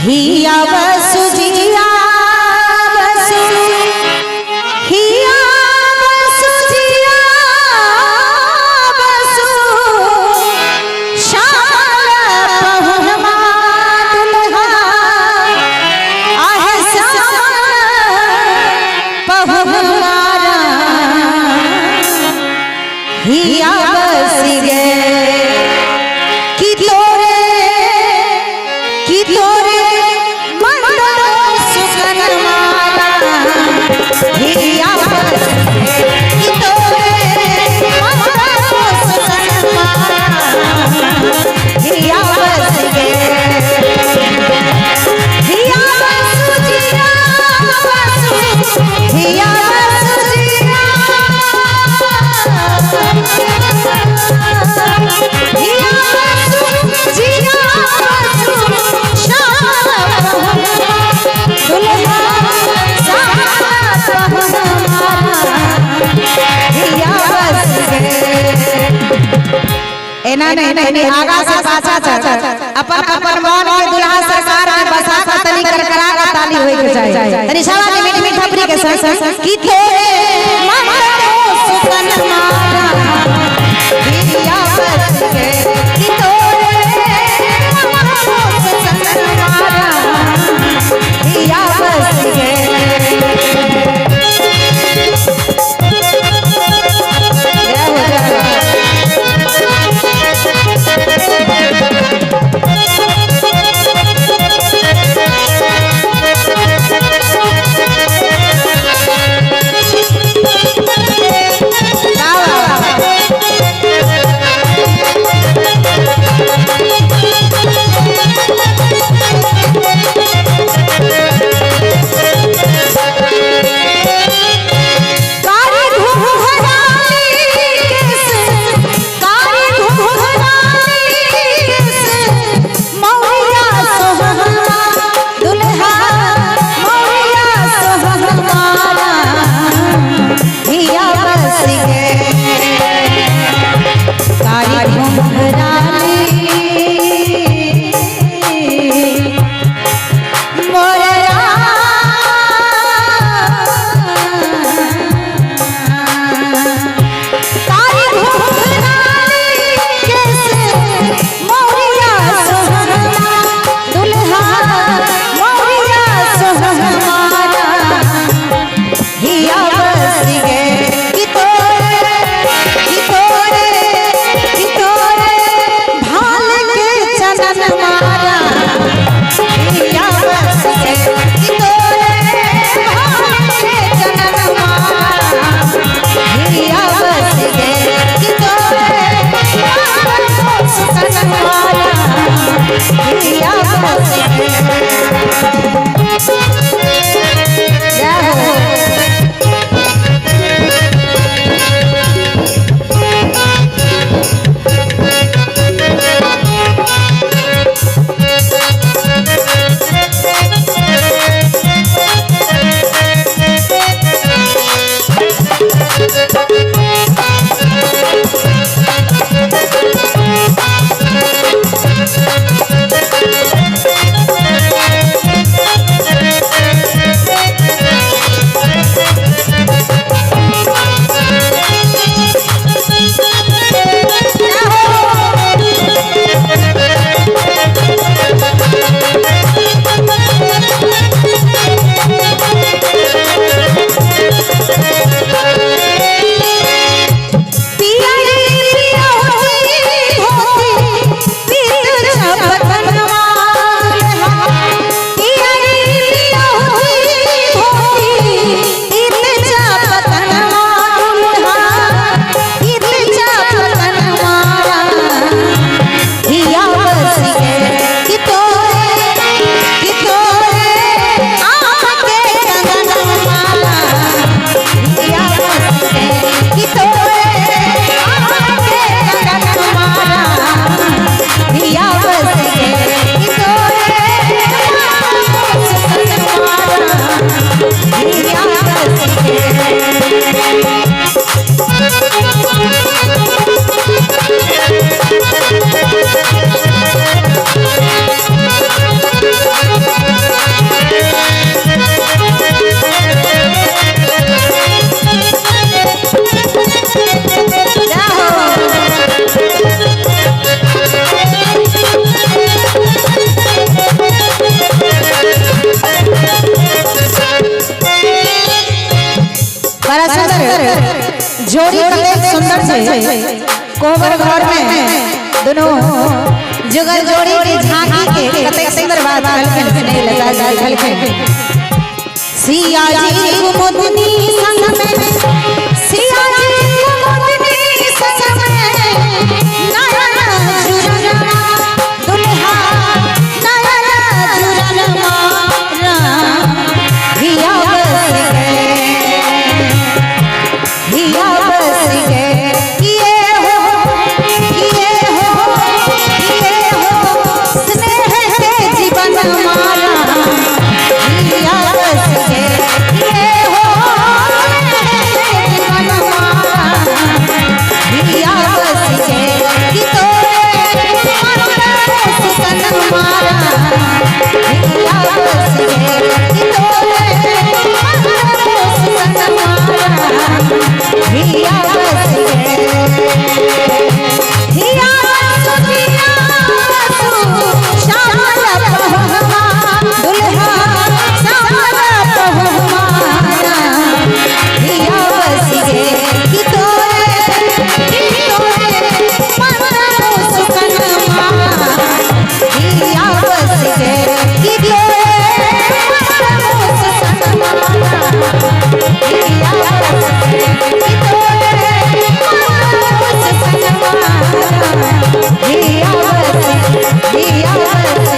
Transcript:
हिया बसु जिया बसु हिया बसु जिया बसु शाल पहुनमा दुल्हा आहे शाल पहुमारा हिया बस गे कि तोरे नहीं आगा से पाछा चल अपन मन के दुल्हा सरकार में बसा का तनी करकरा का ताली होई के जाए तनी सवा के मीठ मीठ थपरी के संग की तोरे मन सुकन मारा हिया बस के की तोरे मन सुकन मारा हिया बस के छे कोबर घर में दोनों जुगल जोड़ी के झांकी के कते सुंदर बात कहलखिन नहीं लगा जा कहलखिन सिया जी कुमुदनी संग में सिया जी कुमुदनी संग में नयन जुरनमा दुल्हा नयन जुरनमा हिया बस गए ये हो स्नेह से जीवन हमारा हिया बस गए ये हो जीवन हमारा हिया बस गए कि तोरे सुतन हमारा हिया बस गए कि तोरे सुतन हमारा हिया बस हिया सुनिया श्यामल पहुमा दुल्हा श्यामल पहुमारा हिया बस गे कि तोरे मन सुखन मारा हिया बस गे कि तोरे मन सुखन मारा हिया बस गे कि तोरे हिया बस